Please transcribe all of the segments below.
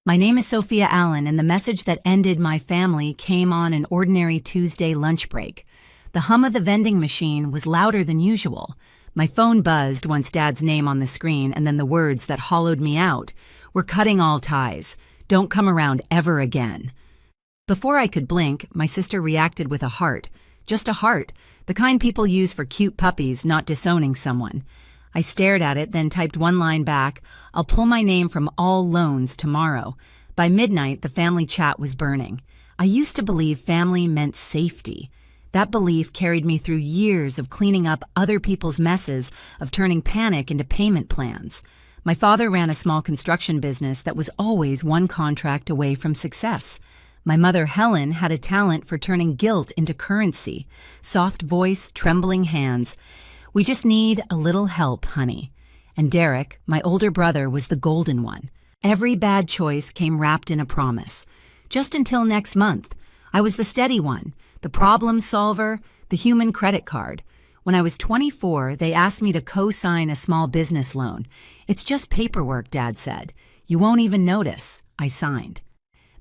My name is Sophia Allen, and the message that ended my family came on an ordinary Tuesday lunch break. The hum of the vending machine was louder than usual. My phone buzzed once Dad's name on the screen, and then the words that hollowed me out. "We're cutting all ties. Don't come around ever again." Before I could blink, my sister reacted with a heart. Just a heart, the kind people use for cute puppies, not disowning someone. I stared at it, then typed one line back, "I'll pull my name from all loans tomorrow." By midnight, the family chat was burning. I used to believe family meant safety. That belief carried me through years of cleaning up other people's messes, of turning panic into payment plans. My father ran a small construction business that was always one contract away from success. My mother, Helen, had a talent for turning guilt into currency. Soft voice, trembling hands. "We just need a little help, honey." And Derek, my older brother, was the golden one. Every bad choice came wrapped in a promise. Just until next month. I was the steady one, the problem solver, the human credit card. When I was 24, they asked me to co-sign a small business loan. "It's just paperwork," Dad said. "You won't even notice." I signed.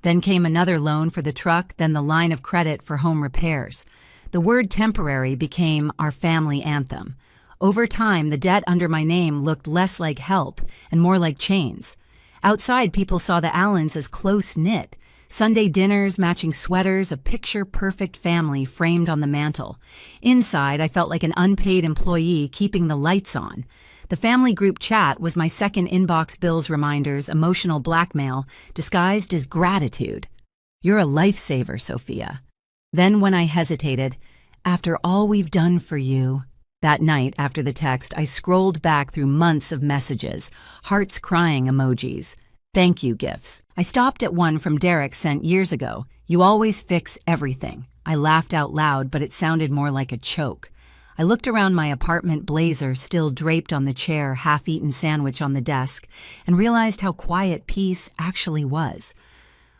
Then came another loan for the truck, then the line of credit for home repairs. The word temporary became our family anthem. Over time, the debt under my name looked less like help and more like chains. Outside, people saw the Allens as close-knit. Sunday dinners, matching sweaters, a picture-perfect family framed on the mantel. Inside, I felt like an unpaid employee keeping the lights on. The family group chat was my second inbox bills reminders, emotional blackmail, disguised as gratitude. "You're a lifesaver, Sophia." Then when I hesitated, "After all we've done for you." That night, after the text, I scrolled back through months of messages, hearts crying emojis, thank you gifts. I stopped at one from Derek sent years ago. "You always fix everything." I laughed out loud, but it sounded more like a choke. I looked around my apartment blazer still draped on the chair, half-eaten sandwich on the desk, and realized how quiet peace actually was.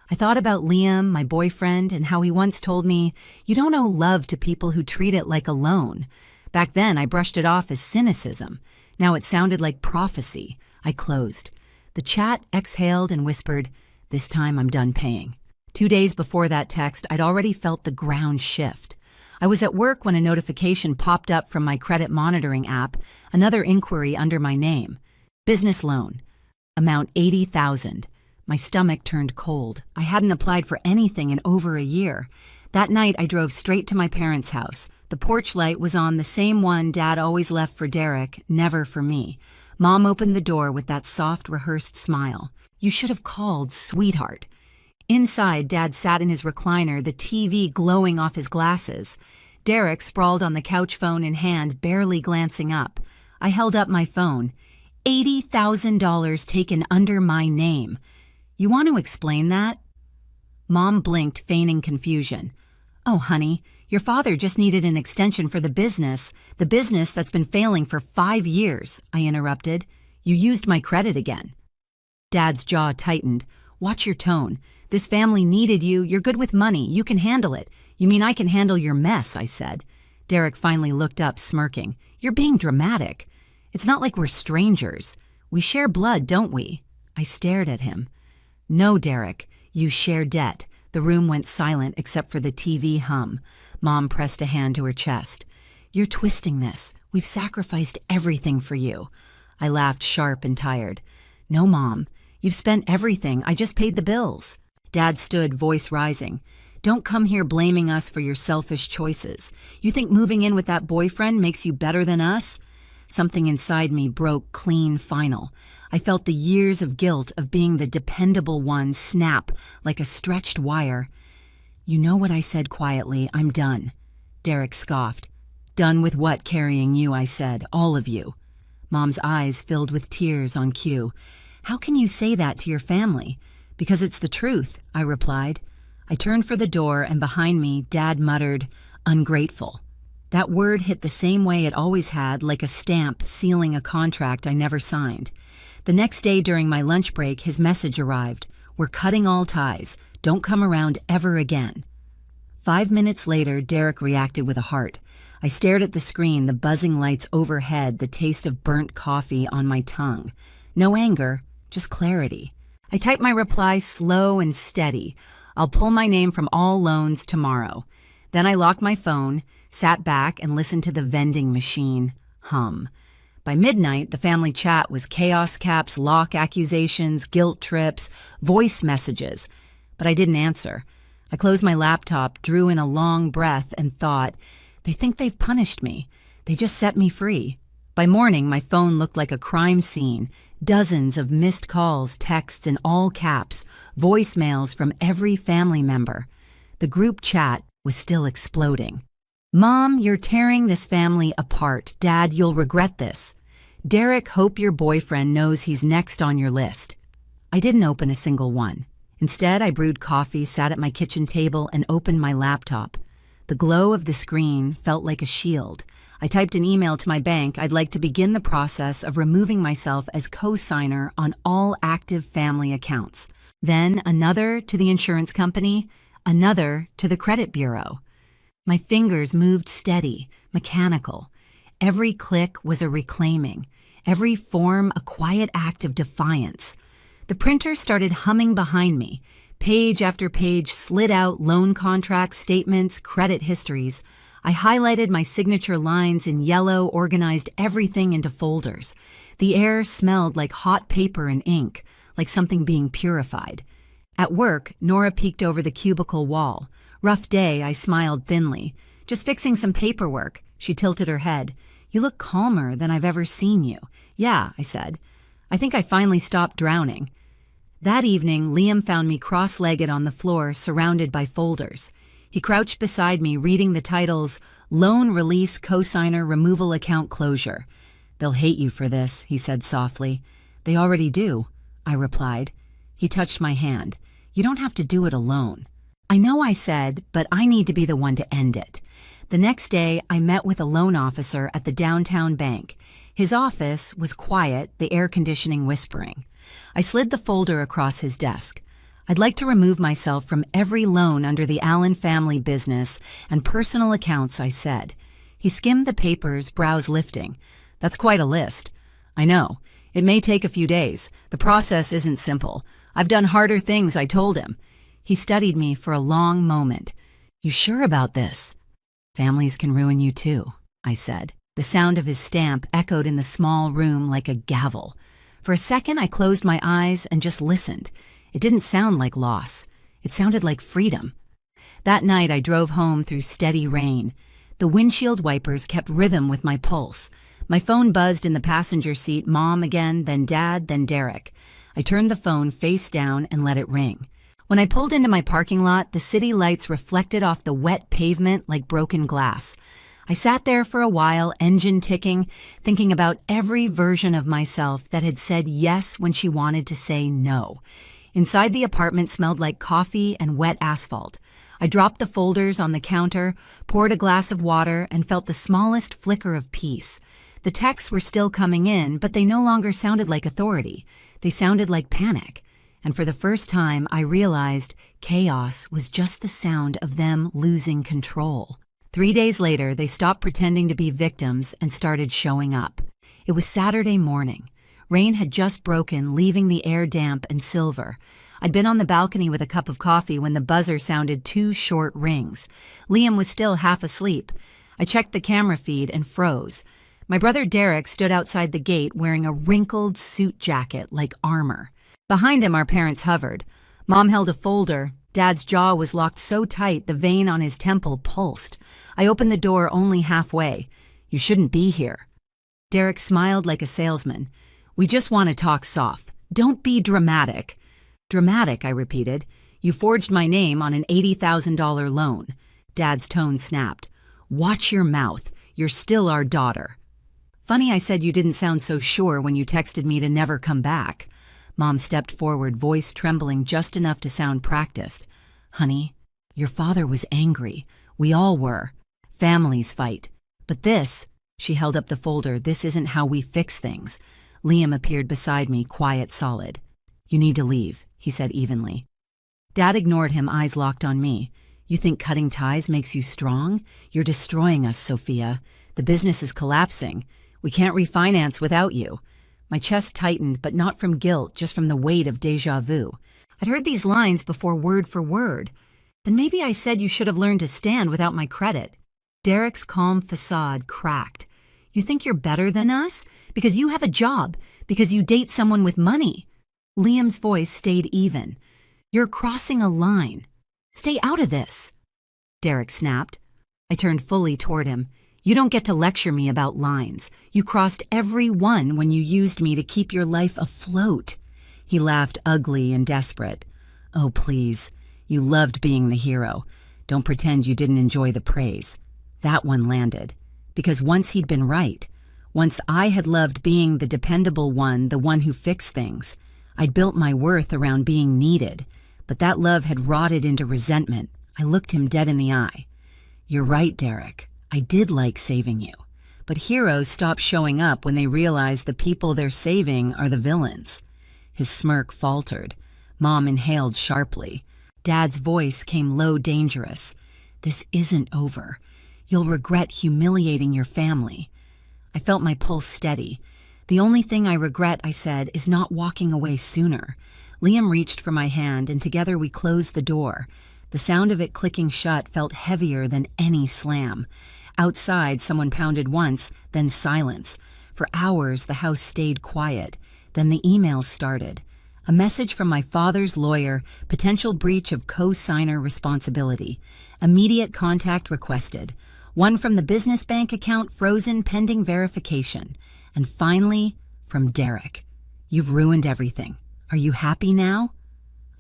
I thought about Liam, my boyfriend, and how he once told me, "You don't owe love to people who treat it like a loan." Back then, I brushed it off as cynicism. Now it sounded like prophecy. I closed. The chat exhaled and whispered, "This time I'm done paying." 2 days before that text, I'd already felt the ground shift. I was at work when a notification popped up from my credit monitoring app, another inquiry under my name. Business loan. Amount $80,000. My stomach turned cold. I hadn't applied for anything in over a year. That night, I drove straight to my parents' house. The porch light was on, the same one Dad always left for Derek, never for me. Mom opened the door with that soft, rehearsed smile. "You should have called, sweetheart." Inside, Dad sat in his recliner, the TV glowing off his glasses. Derek sprawled on the couch, phone in hand, barely glancing up. I held up my phone. $80,000 taken under my name. "You want to explain that?" Mom blinked, feigning confusion. "Oh, honey, your father just needed an extension for the business that's been failing for 5 years, I interrupted. "You used my credit again." Dad's jaw tightened. "Watch your tone. This family needed you. You're good with money. You can handle it." "You mean I can handle your mess," I said. Derek finally looked up, smirking. "You're being dramatic. It's not like we're strangers. We share blood, don't we?" I stared at him. "No, Derek, you share debt." The room went silent except for the TV hum. Mom pressed a hand to her chest. "You're twisting this. We've sacrificed everything for you." I laughed, sharp and tired. "No, Mom. You've spent everything. I just paid the bills." Dad stood, voice rising. "Don't come here blaming us for your selfish choices. You think moving in with that boyfriend makes you better than us?" Something inside me broke clean, final. I felt the years of guilt of being the dependable one snap like a stretched wire. "You know what I said quietly. I'm done." Derek scoffed. "Done with what, carrying you?" I said. "All of you." Mom's eyes filled with tears on cue. "How can you say that to your family?" "Because it's the truth," I replied. I turned for the door, and behind me, Dad muttered, "Ungrateful." That word hit the same way it always had, like a stamp sealing a contract I never signed. The next day during my lunch break, his message arrived. "We're cutting all ties. Don't come around ever again." 5 minutes later, Derek reacted with a heart. I stared at the screen, the buzzing lights overhead, the taste of burnt coffee on my tongue. No anger, just clarity. I typed my reply slow and steady. I'll pull my name from all loans tomorrow. Then I locked my phone, sat back, and listened to the vending machine hum. By midnight, the family chat was chaos caps, lock accusations, guilt trips, voice messages. But I didn't answer. I closed my laptop, drew in a long breath, and thought, they think they've punished me. They just set me free. By morning, my phone looked like a crime scene. Dozens of missed calls, texts in all caps, voicemails from every family member. The group chat was still exploding. Mom, you're tearing this family apart. Dad, you'll regret this. Derek, hope your boyfriend knows he's next on your list. I didn't open a single one. Instead, I brewed coffee, sat at my kitchen table, and opened my laptop. The glow of the screen felt like a shield. I typed an email to my bank. I'd like to begin the process of removing myself as co-signer on all active family accounts. Then another to the insurance company, another to the credit bureau. My fingers moved steady, mechanical. Every click was a reclaiming, every form a quiet act of defiance. The printer started humming behind me. Page after page slid out loan contracts, statements, credit histories. I highlighted my signature lines in yellow, organized everything into folders. The air smelled like hot paper and ink, like something being purified. At work, Nora peeked over the cubicle wall. Rough day, I smiled thinly. Just fixing some paperwork. She tilted her head. You look calmer than I've ever seen you. Yeah, I said. I think I finally stopped drowning. That evening, Liam found me cross-legged on the floor, surrounded by folders. He crouched beside me, reading the titles, Loan Release Cosigner Removal Account Closure. They'll hate you for this, he said softly. They already do, I replied. He touched my hand. You don't have to do it alone. I know I said, but I need to be the one to end it. The next day, I met with a loan officer at the downtown bank. His office was quiet, the air conditioning whispering. I slid the folder across his desk. I'd like to remove myself from every loan under the Allen family business and personal accounts, I said. He skimmed the papers, brows lifting. That's quite a list. I know. It may take a few days. The process isn't simple. I've done harder things, I told him. He studied me for a long moment. You sure about this? Families can ruin you too, I said. The sound of his stamp echoed in the small room like a gavel. For a second, I closed my eyes and just listened. It didn't sound like loss. It sounded like freedom. That night, I drove home through steady rain. The windshield wipers kept rhythm with my pulse. My phone buzzed in the passenger seat, Mom again, then Dad, then Derek. I turned the phone face down and let it ring. When I pulled into my parking lot, the city lights reflected off the wet pavement like broken glass. I sat there for a while, engine ticking, thinking about every version of myself that had said yes when she wanted to say no. Inside the apartment smelled like coffee and wet asphalt. I dropped the folders on the counter, poured a glass of water, and felt the smallest flicker of peace. The texts were still coming in, but they no longer sounded like authority. They sounded like panic. And for the first time, I realized chaos was just the sound of them losing control. 3 days later, they stopped pretending to be victims and started showing up. It was Saturday morning. Rain had just broken, leaving the air damp and silver. I'd been on the balcony with a cup of coffee when the buzzer sounded 2 short rings. Liam was still half asleep. I checked the camera feed and froze. My brother Derek stood outside the gate wearing a wrinkled suit jacket like armor. Behind him, our parents hovered. Mom held a folder. Dad's jaw was locked so tight the vein on his temple pulsed. I opened the door only halfway. You shouldn't be here. Derek smiled like a salesman. We just want to talk soft. Don't be dramatic. Dramatic, I repeated. You forged my name on an $80,000 loan. Dad's tone snapped. Watch your mouth. You're still our daughter. Funny I said you didn't sound so sure when you texted me to never come back. Mom stepped forward, voice trembling just enough to sound practiced. Honey, your father was angry. We all were. Families fight. But this, she held up the folder, this isn't how we fix things. Liam appeared beside me, quiet, solid. You need to leave, he said evenly. Dad ignored him, eyes locked on me. You think cutting ties makes you strong? You're destroying us, Sophia. The business is collapsing. We can't refinance without you. My chest tightened, but not from guilt, just from the weight of déjà vu. I'd heard these lines before word for word. Then maybe I said you should have learned to stand without my credit. Derek's calm facade cracked. You think you're better than us? Because you have a job. Because you date someone with money. Liam's voice stayed even. You're crossing a line. Stay out of this. Derek snapped. I turned fully toward him. You don't get to lecture me about lines. You crossed every one when you used me to keep your life afloat. He laughed, ugly and desperate. Oh, please. You loved being the hero. Don't pretend you didn't enjoy the praise. That one landed. Because once he'd been right. Once I had loved being the dependable one, the one who fixed things. I'd built my worth around being needed. But that love had rotted into resentment. I looked him dead in the eye. You're right, Derek. I did like saving you. But heroes stop showing up when they realize the people they're saving are the villains. His smirk faltered. Mom inhaled sharply. Dad's voice came low, dangerous. This isn't over. You'll regret humiliating your family. I felt my pulse steady. The only thing I regret, I said, is not walking away sooner. Liam reached for my hand, and together we closed the door. The sound of it clicking shut felt heavier than any slam. Outside, someone pounded once, then silence. For hours, the house stayed quiet. Then the emails started. A message from my father's lawyer, potential breach of co-signer responsibility. Immediate contact requested. One from the business bank account frozen pending verification. And finally, from Derek. You've ruined everything. Are you happy now?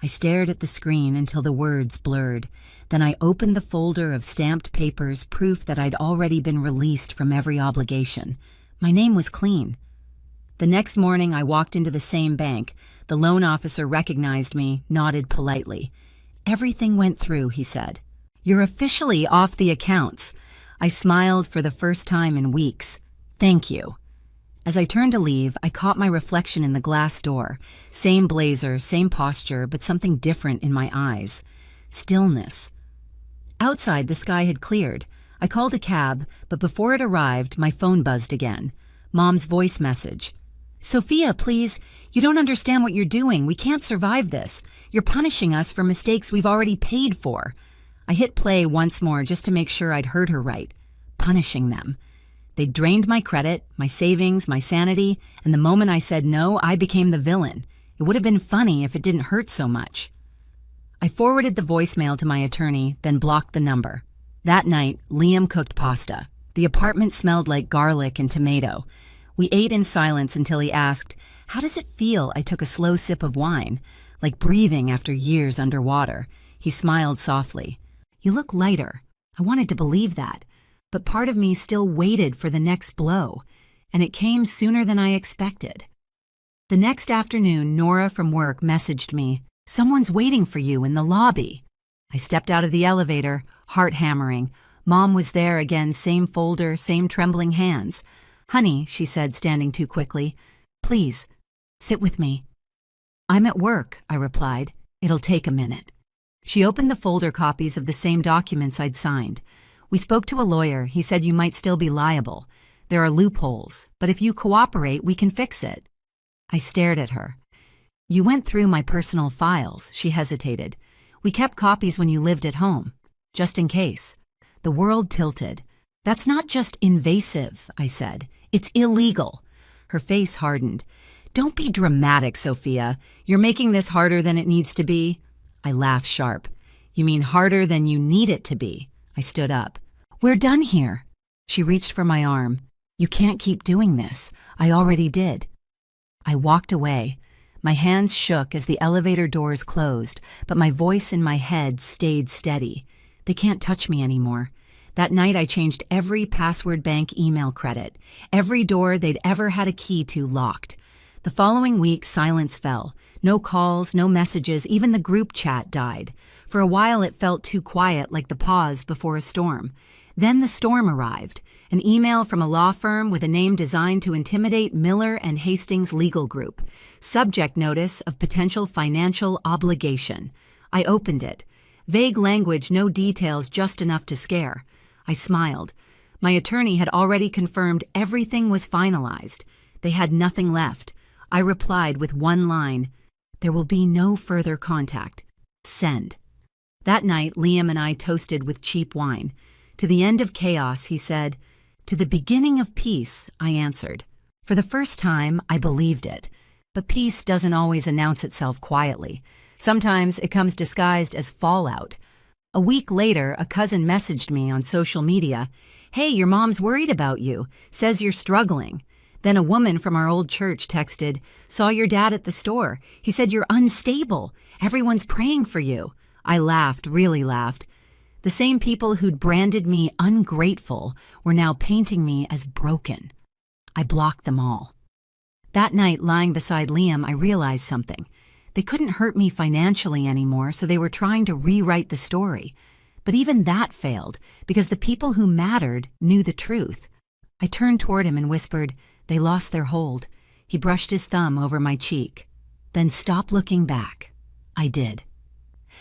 I stared at the screen until the words blurred. Then I opened the folder of stamped papers, proof that I'd already been released from every obligation. My name was clean. The next morning, I walked into the same bank. The loan officer recognized me, nodded politely. Everything went through, he said. You're officially off the accounts. I smiled for the first time in weeks. Thank you. As I turned to leave, I caught my reflection in the glass door. Same blazer, same posture, but something different in my eyes. Stillness. Outside, the sky had cleared. I called a cab, but before it arrived, my phone buzzed again. Mom's voice message. Sophia, please. You don't understand what you're doing. We can't survive this. You're punishing us for mistakes we've already paid for. I hit play once more just to make sure I'd heard her right. Punishing them. They'd drained my credit, my savings, my sanity, and the moment I said no, I became the villain. It would have been funny if it didn't hurt so much. I forwarded the voicemail to my attorney, then blocked the number. That night, Liam cooked pasta. The apartment smelled like garlic and tomato. We ate in silence until he asked, "How does it feel?" I took a slow sip of wine, like breathing after years underwater. He smiled softly. "You look lighter." I wanted to believe that. But part of me still waited for the next blow, and it came sooner than I expected. The next afternoon, Nora from work messaged me, "Someone's waiting for you in the lobby." I stepped out of the elevator, heart hammering. Mom was there again, same folder, same trembling hands. "Honey," she said, standing too quickly, "please, sit with me." "I'm at work," I replied. "It'll take a minute." She opened the folder copies of the same documents I'd signed. "We spoke to a lawyer. He said you might still be liable. There are loopholes, but if you cooperate, we can fix it." I stared at her. "You went through my personal files," she hesitated. "We kept copies when you lived at home, just in case." The world tilted. "That's not just invasive," I said. "It's illegal." Her face hardened. "Don't be dramatic, Sophia. You're making this harder than it needs to be." I laughed sharp. "You mean harder than you need it to be?" I stood up. "We're done here." She reached for my arm. "You can't keep doing this. I already did." I walked away. My hands shook as the elevator doors closed, but my voice in my head stayed steady. They can't touch me anymore. That night I changed every password bank email credit. Every door they'd ever had a key to locked. The following week, silence fell. No calls, no messages, even the group chat died. For a while it felt too quiet, like the pause before a storm. Then the storm arrived. An email from a law firm with a name designed to intimidate Miller and Hastings Legal Group. Subject notice of potential financial obligation. I opened it. Vague language, no details, just enough to scare. I smiled. My attorney had already confirmed everything was finalized. They had nothing left. I replied with one line, "There will be no further contact. Send." That night, Liam and I toasted with cheap wine. To the end of chaos, he said. To the beginning of peace, I answered. For the first time, I believed it. But peace doesn't always announce itself quietly. Sometimes it comes disguised as fallout. A week later, a cousin messaged me on social media, "Hey, your mom's worried about you, says you're struggling." Then a woman from our old church texted, "Saw your dad at the store. He said you're unstable. Everyone's praying for you." I laughed, really laughed. The same people who'd branded me ungrateful were now painting me as broken. I blocked them all. That night, lying beside Liam, I realized something. They couldn't hurt me financially anymore, so they were trying to rewrite the story. But even that failed, because the people who mattered knew the truth. I turned toward him and whispered, "They lost their hold." He brushed his thumb over my cheek. "Then stop looking back." I did.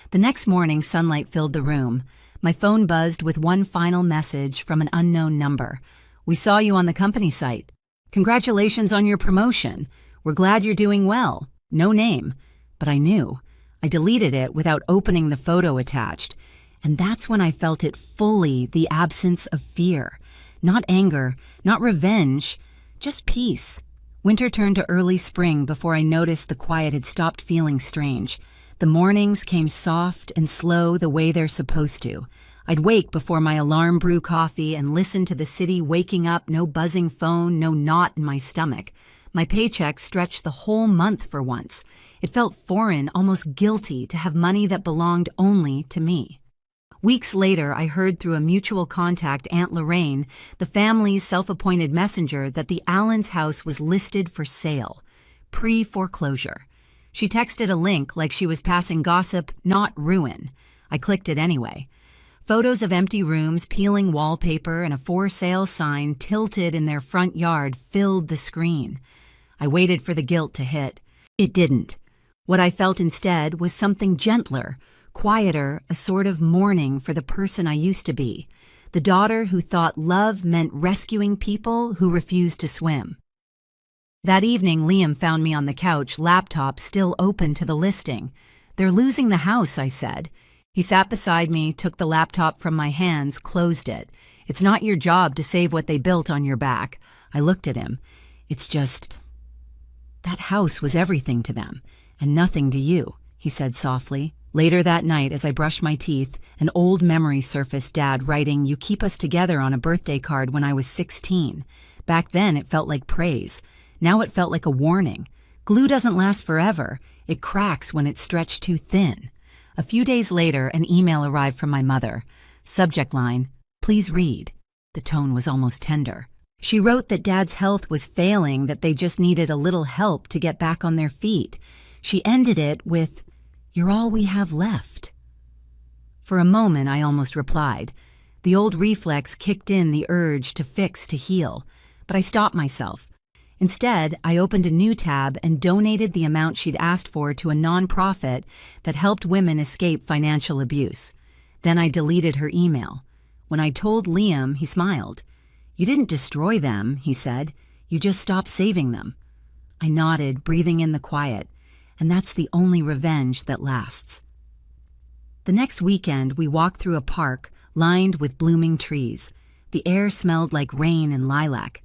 The next morning, sunlight filled the room. My phone buzzed with one final message from an unknown number. "We saw you on the company site. Congratulations on your promotion. We're glad you're doing well." No name. But I knew. I deleted it without opening the photo attached. And that's when I felt it fully, the absence of fear. Not anger, not revenge, just peace. Winter turned to early spring before I noticed the quiet had stopped feeling strange. The mornings came soft and slow the way they're supposed to. I'd wake before my alarm brew coffee and listen to the city waking up, no buzzing phone, no knot in my stomach. My paycheck stretched the whole month for once. It felt foreign, almost guilty, to have money that belonged only to me. Weeks later, I heard through a mutual contact, Aunt Lorraine, the family's self-appointed messenger, that the Allens' house was listed for sale, pre-foreclosure. She texted a link like she was passing gossip, not ruin. I clicked it anyway. Photos of empty rooms, peeling wallpaper, and a for sale sign tilted in their front yard filled the screen. I waited for the guilt to hit. It didn't. What I felt instead was something gentler, quieter, a sort of mourning for the person I used to be, the daughter who thought love meant rescuing people who refused to swim. That evening, Liam found me on the couch, laptop still open to the listing. "They're losing the house," I said. He sat beside me, took the laptop from my hands, closed it. "It's not your job to save what they built on your back." I looked at him. "It's just... that house was everything to them, and nothing to you," he said softly. Later that night, as I brushed my teeth, an old memory surfaced, Dad writing, "You keep us together," on a birthday card when I was 16. Back then, it felt like praise. Now it felt like a warning. Glue doesn't last forever. It cracks when it's stretched too thin. A few days later, an email arrived from my mother. Subject line, "Please read." The tone was almost tender. She wrote that Dad's health was failing, that they just needed a little help to get back on their feet. She ended it with, "You're all we have left." For a moment, I almost replied. The old reflex kicked in, the urge to fix, to heal. But I stopped myself. Instead, I opened a new tab and donated the amount she'd asked for to a nonprofit that helped women escape financial abuse. Then I deleted her email. When I told Liam, he smiled. "You didn't destroy them," he said. "You just stopped saving them." I nodded, breathing in the quiet. And that's the only revenge that lasts. The next weekend, we walked through a park lined with blooming trees. The air smelled like rain and lilac.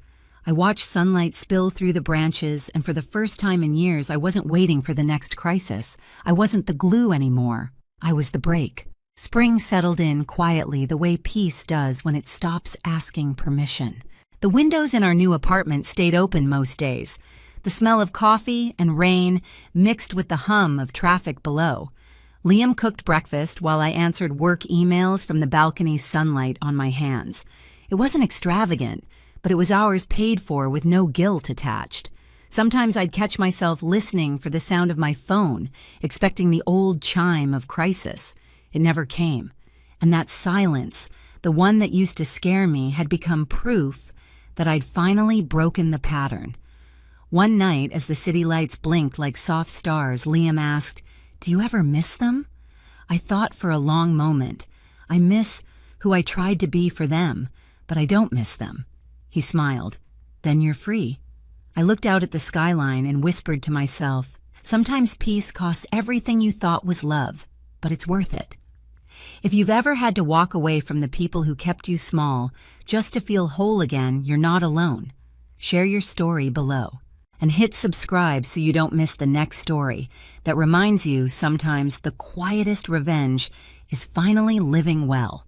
I watched sunlight spill through the branches, and for the first time in years, I wasn't waiting for the next crisis. I wasn't the glue anymore. I was the break. Spring settled in quietly, the way peace does when it stops asking permission. The windows in our new apartment stayed open most days. The smell of coffee and rain mixed with the hum of traffic below. Liam cooked breakfast while I answered work emails from the balcony's sunlight on my hands. It wasn't extravagant, but it was hours paid for with no guilt attached. Sometimes I'd catch myself listening for the sound of my phone, expecting the old chime of crisis. It never came. And that silence, the one that used to scare me, had become proof that I'd finally broken the pattern. One night, as the city lights blinked like soft stars, Liam asked, "Do you ever miss them?" I thought for a long moment. I miss who I tried to be for them, but I don't miss them. He smiled. "Then you're free." I looked out at the skyline and whispered to myself, sometimes peace costs everything you thought was love, but it's worth it. If you've ever had to walk away from the people who kept you small just to feel whole again, you're not alone. Share your story below. And hit subscribe so you don't miss the next story that reminds you sometimes the quietest revenge is finally living well.